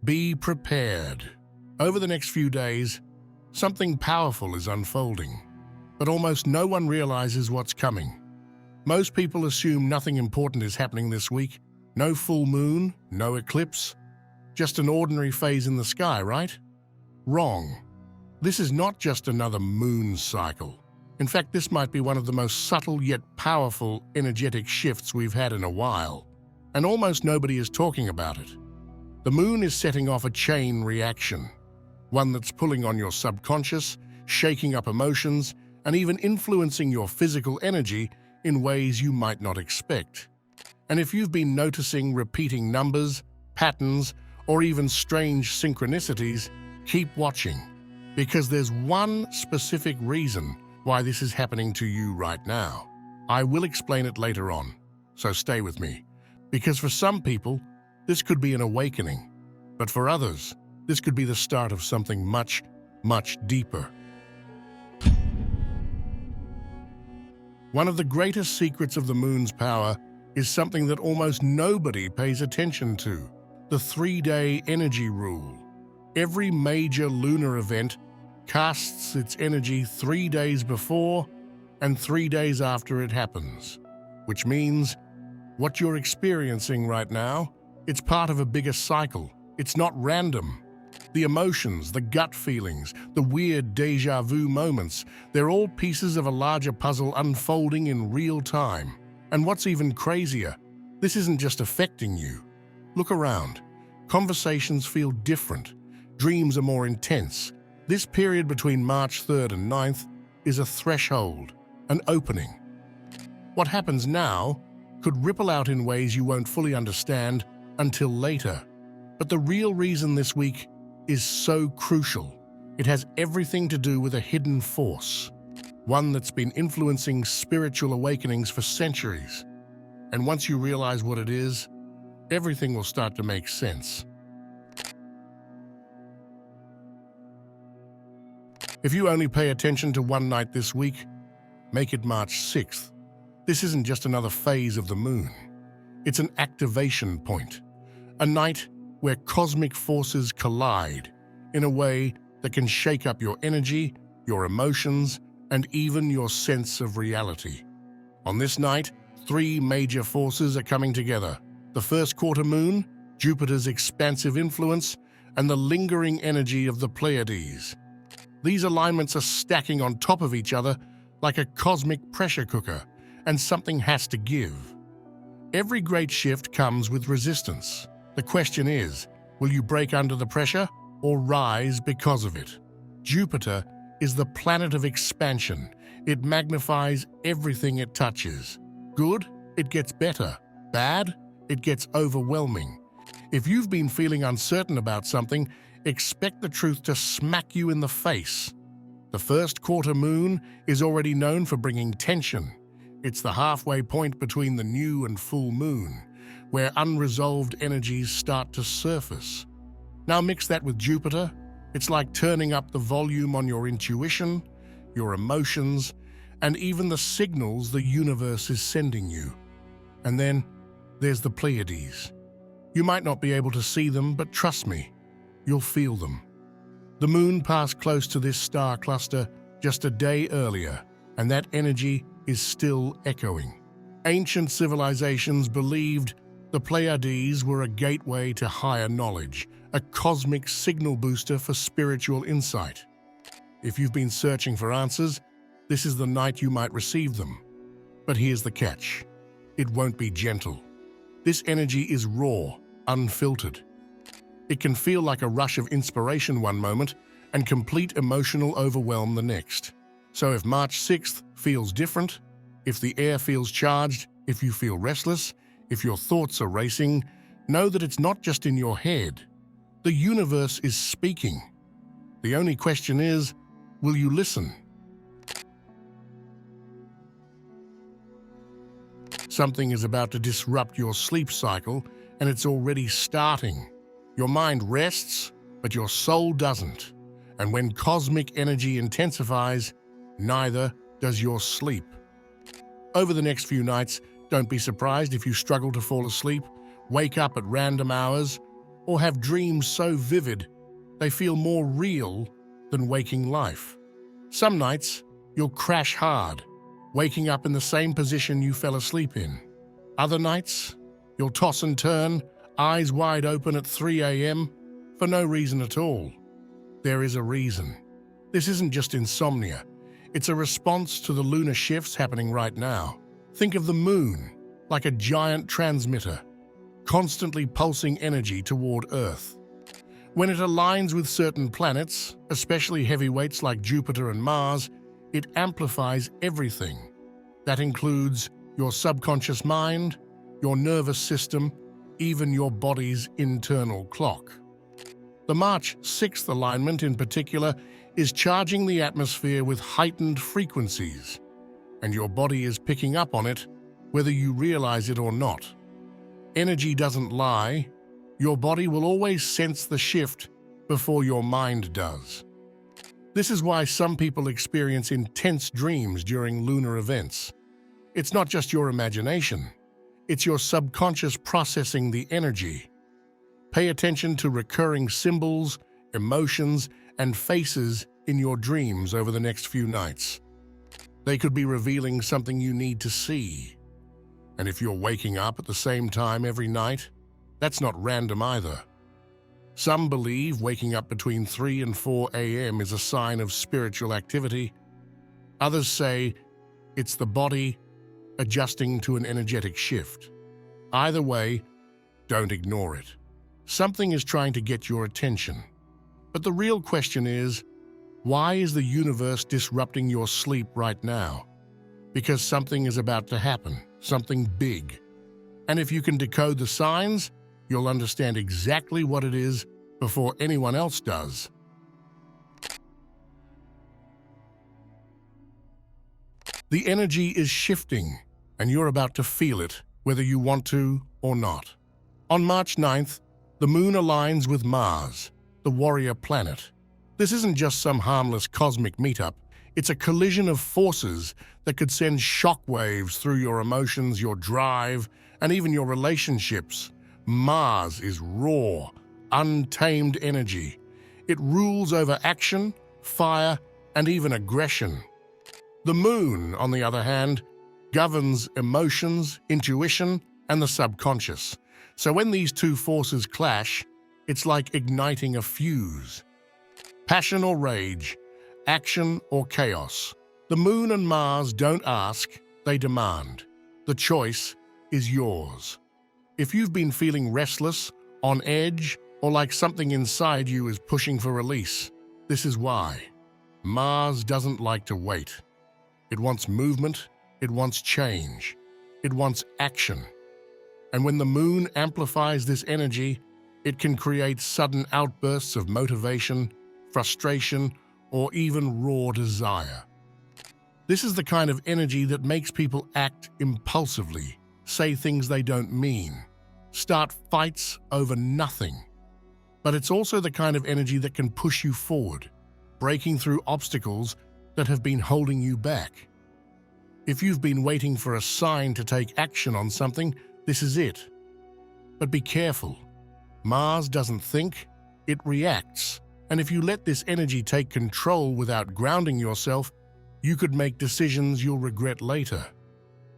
Be prepared. Over the next few days, something powerful is unfolding, but almost no one realizes what's coming. Most people assume nothing important is happening this week. No full moon, no eclipse, just an ordinary phase in the sky, right? Wrong. This is not just another moon cycle. In fact, this might be one of the most subtle yet powerful energetic shifts we've had in a while, and almost nobody is talking about it. The moon is setting off a chain reaction, one that's pulling on your subconscious, shaking up emotions, and even influencing your physical energy in ways you might not expect. And if you've been noticing repeating numbers, patterns, or even strange synchronicities, keep watching, because there's one specific reason why this is happening to you right now. I will explain it later on, so stay with me. Because for some people, this could be an awakening, but for others, this could be the start of something much, much deeper. One of the greatest secrets of the moon's power is something that almost nobody pays attention to: the 3-day energy rule. Every major lunar event casts its energy 3 days before and 3 days after it happens, which means what you're experiencing right now, it's part of a bigger cycle. It's not random. The emotions, the gut feelings, the weird déjà vu moments, they're all pieces of a larger puzzle unfolding in real time. And what's even crazier, this isn't just affecting you. Look around. Conversations feel different. Dreams are more intense. This period between March 3rd and 9th is a threshold, an opening. What happens now could ripple out in ways you won't fully understand until later. But the real reason this week is so crucial, it has everything to do with a hidden force, one that's been influencing spiritual awakenings for centuries. And once you realize what it is, everything will start to make sense. If you only pay attention to one night this week, make it March 6th. This isn't just another phase of the moon. It's an activation point, a night where cosmic forces collide in a way that can shake up your energy, your emotions, and even your sense of reality. On this night, 3 major forces are coming together: the first quarter moon, Jupiter's expansive influence, and the lingering energy of the Pleiades. These alignments are stacking on top of each other like a cosmic pressure cooker, and something has to give. Every great shift comes with resistance. The question is, will you break under the pressure or rise because of it? Jupiter is the planet of expansion. It magnifies everything it touches. Good, it gets better. Bad, it gets overwhelming. If you've been feeling uncertain about something, expect the truth to smack you in the face. The first quarter moon is already known for bringing tension. It's the halfway point between the new and full moon, where unresolved energies start to surface. Now mix that with Jupiter. It's like turning up the volume on your intuition, your emotions, and even the signals the universe is sending you. And then there's the Pleiades. You might not be able to see them, but trust me, you'll feel them. The moon passed close to this star cluster just a day earlier, and that energy is still echoing. Ancient civilizations believed the Pleiades were a gateway to higher knowledge, a cosmic signal booster for spiritual insight. If you've been searching for answers, this is the night you might receive them. But here's the catch: it won't be gentle. This energy is raw, unfiltered. It can feel like a rush of inspiration one moment and complete emotional overwhelm the next. So if March 6th feels different, if the air feels charged, if you feel restless, if your thoughts are racing, know that it's not just in your head. The universe is speaking. The only question is, will you listen? Something is about to disrupt your sleep cycle, and it's already starting. Your mind rests, but your soul doesn't. And when cosmic energy intensifies, neither does your sleep. Over the next few nights, don't be surprised if you struggle to fall asleep, wake up at random hours, or have dreams so vivid they feel more real than waking life. Some nights, you'll crash hard, waking up in the same position you fell asleep in. Other nights, you'll toss and turn, eyes wide open at 3 a.m. for no reason at all. There is a reason. This isn't just insomnia. It's a response to the lunar shifts happening right now. Think of the moon like a giant transmitter, constantly pulsing energy toward Earth. When it aligns with certain planets, especially heavyweights like Jupiter and Mars, it amplifies everything. That includes your subconscious mind, your nervous system, even your body's internal clock. The March 6th alignment in particular is charging the atmosphere with heightened frequencies, and your body is picking up on it whether you realize it or not. Energy doesn't lie. Your body will always sense the shift before your mind does. This is why some people experience intense dreams during lunar events. It's not just your imagination. It's your subconscious processing the energy. Pay attention to recurring symbols, emotions, and faces in your dreams over the next few nights. They could be revealing something you need to see. And if you're waking up at the same time every night, that's not random either. Some believe waking up between 3 and 4 a.m. is a sign of spiritual activity. Others say it's the body adjusting to an energetic shift. Either way, don't ignore it. Something is trying to get your attention. But the real question is, why is the universe disrupting your sleep right now? Because something is about to happen, something big. And if you can decode the signs, you'll understand exactly what it is before anyone else does. The energy is shifting, and you're about to feel it, whether you want to or not. On March 9th, the moon aligns with Mars, the warrior planet. This isn't just some harmless cosmic meetup. It's a collision of forces that could send shockwaves through your emotions, your drive, and even your relationships. Mars is raw, untamed energy. It rules over action, fire, and even aggression. The moon, on the other hand, governs emotions, intuition, and the subconscious. So when these two forces clash, it's like igniting a fuse. Passion or rage, action or chaos. The moon and Mars don't ask, they demand. The choice is yours. If you've been feeling restless, on edge, or like something inside you is pushing for release, this is why. Mars doesn't like to wait. It wants movement, it wants change, it wants action. And when the moon amplifies this energy, it can create sudden outbursts of motivation, frustration, or even raw desire. This is the kind of energy that makes people act impulsively, say things they don't mean, start fights over nothing. But it's also the kind of energy that can push you forward, breaking through obstacles that have been holding you back. If you've been waiting for a sign to take action on something, this is it. But be careful. Mars doesn't think, it reacts. And if you let this energy take control without grounding yourself, you could make decisions you'll regret later.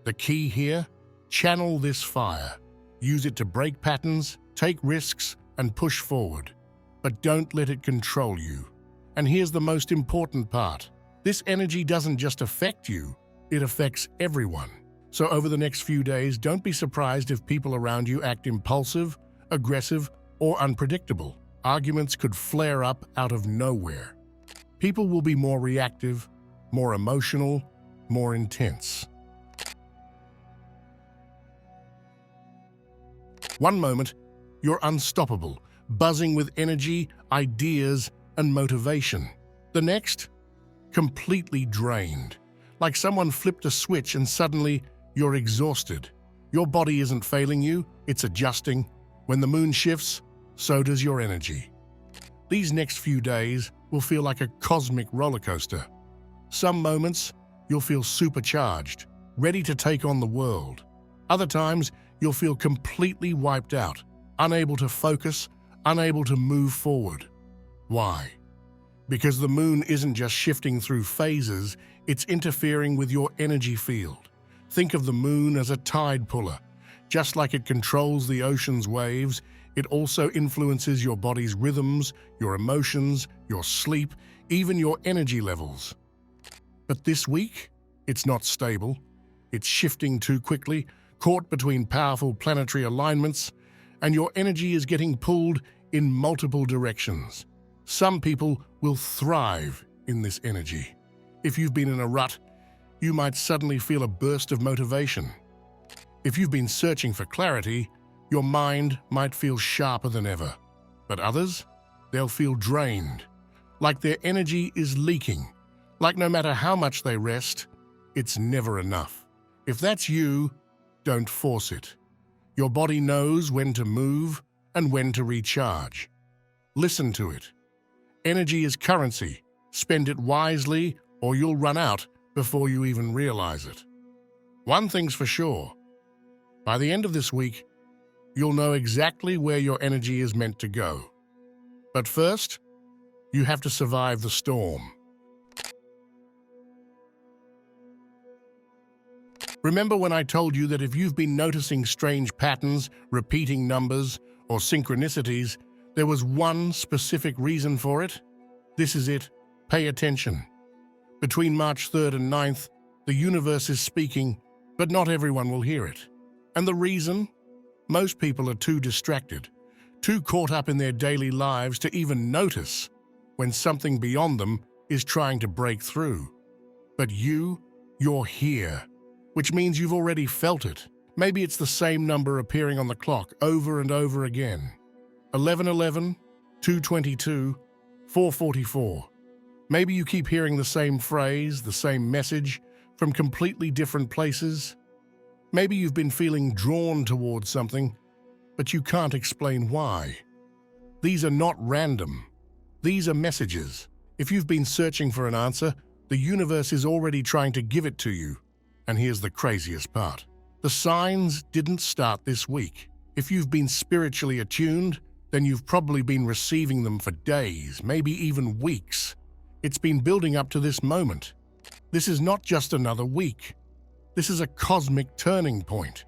The key here? Channel this fire. Use it to break patterns, take risks, and push forward. But don't let it control you. And here's the most important part. This energy doesn't just affect you, it affects everyone. So over the next few days, don't be surprised if people around you act impulsive, aggressive, or unpredictable. Arguments could flare up out of nowhere. People will be more reactive, more emotional, more intense. One moment, you're unstoppable, buzzing with energy, ideas, and motivation. The next, completely drained. Like someone flipped a switch and suddenly you're exhausted. Your body isn't failing you, it's adjusting. When the moon shifts, so does your energy. These next few days will feel like a cosmic roller coaster. Some moments, you'll feel supercharged, ready to take on the world. Other times, you'll feel completely wiped out, unable to focus, unable to move forward. Why? Because the moon isn't just shifting through phases, it's interfering with your energy field. Think of the moon as a tide puller. Just like it controls the ocean's waves, it also influences your body's rhythms, your emotions, your sleep, even your energy levels. But this week, it's not stable. It's shifting too quickly, caught between powerful planetary alignments, and your energy is getting pulled in multiple directions. Some people will thrive in this energy. If you've been in a rut, you might suddenly feel a burst of motivation. If you've been searching for clarity, your mind might feel sharper than ever. But others, they'll feel drained, like their energy is leaking, like no matter how much they rest, it's never enough. If that's you, don't force it. Your body knows when to move and when to recharge. Listen to it. Energy is currency. Spend it wisely or you'll run out before you even realize it. One thing's for sure. By the end of this week, you'll know exactly where your energy is meant to go. But first, you have to survive the storm. Remember when I told you that if you've been noticing strange patterns, repeating numbers, or synchronicities, there was one specific reason for it? This is it. Pay attention. Between March 3rd and 9th, the universe is speaking, but not everyone will hear it. And the reason? Most people are too distracted, too caught up in their daily lives to even notice when something beyond them is trying to break through. But you're here, which means you've already felt it. Maybe it's the same number appearing on the clock over and over again. 11:11, 2:22, 4:44. Maybe you keep hearing the same phrase, the same message, from completely different places. Maybe you've been feeling drawn towards something, but you can't explain why. These are not random. These are messages. If you've been searching for an answer, the universe is already trying to give it to you. And here's the craziest part. The signs didn't start this week. If you've been spiritually attuned, then you've probably been receiving them for days, maybe even weeks. It's been building up to this moment. This is not just another week. This is a cosmic turning point.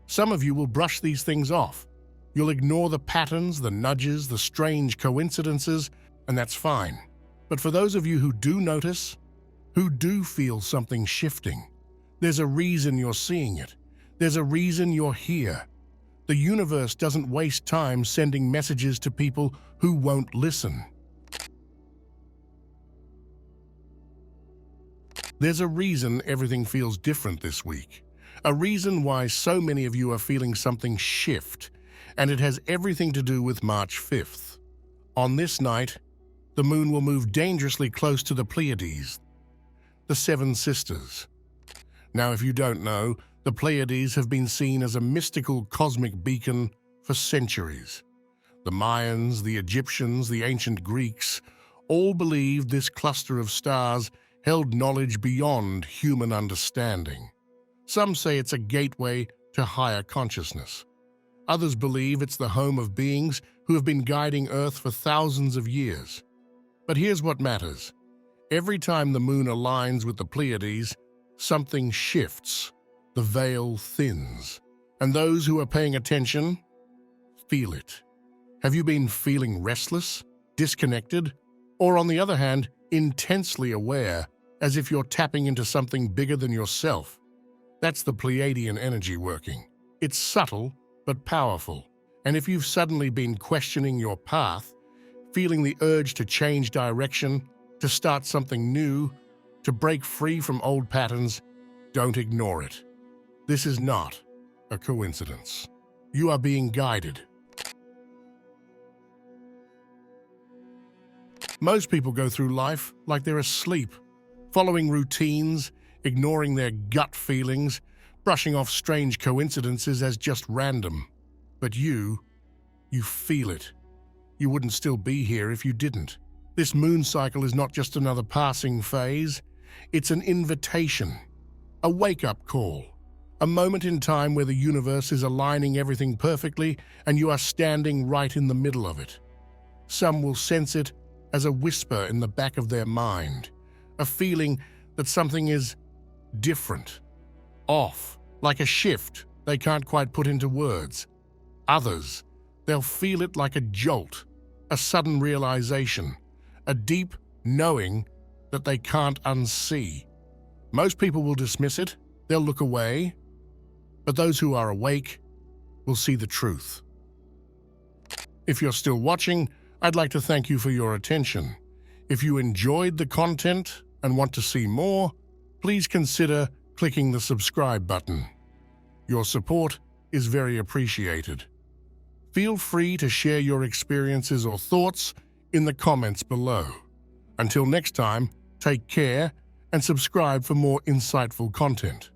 Some of you will brush these things off. You'll ignore the patterns, the nudges, the strange coincidences, and that's fine. But for those of you who do notice, who do feel something shifting, there's a reason you're seeing it. There's a reason you're here. The universe doesn't waste time sending messages to people who won't listen. There's a reason everything feels different this week. A reason why so many of you are feeling something shift, and it has everything to do with March 5th. On this night, the moon will move dangerously close to the Pleiades, the Seven Sisters. Now, if you don't know, the Pleiades have been seen as a mystical cosmic beacon for centuries. The Mayans, the Egyptians, the ancient Greeks all believed this cluster of stars held knowledge beyond human understanding. Some say it's a gateway to higher consciousness. Others believe it's the home of beings who have been guiding Earth for thousands of years. But here's what matters. Every time the moon aligns with the Pleiades, something shifts. The veil thins. And those who are paying attention feel it. Have you been feeling restless, disconnected, or on the other hand, intensely aware, as if you're tapping into something bigger than yourself? That's the Pleiadian energy working. It's subtle, but powerful. And if you've suddenly been questioning your path, feeling the urge to change direction, to start something new, to break free from old patterns, don't ignore it. This is not a coincidence. You are being guided. Most people go through life like they're asleep, following routines, ignoring their gut feelings, brushing off strange coincidences as just random. But you feel it. You wouldn't still be here if you didn't. This moon cycle is not just another passing phase. It's an invitation, a wake-up call, A moment in time where the universe is aligning everything perfectly and you are standing right in the middle of it. Some will sense it as a whisper in the back of their mind, a feeling that something is different, off, like a shift they can't quite put into words. Others, they'll feel it like a jolt, a sudden realization, a deep knowing that they can't unsee. Most people will dismiss it, they'll look away, but those who are awake will see the truth. If you're still watching, I'd like to thank you for your attention. If you enjoyed the content and want to see more, please consider clicking the subscribe button. Your support is very appreciated. Feel free to share your experiences or thoughts in the comments below. Until next time, take care and subscribe for more insightful content.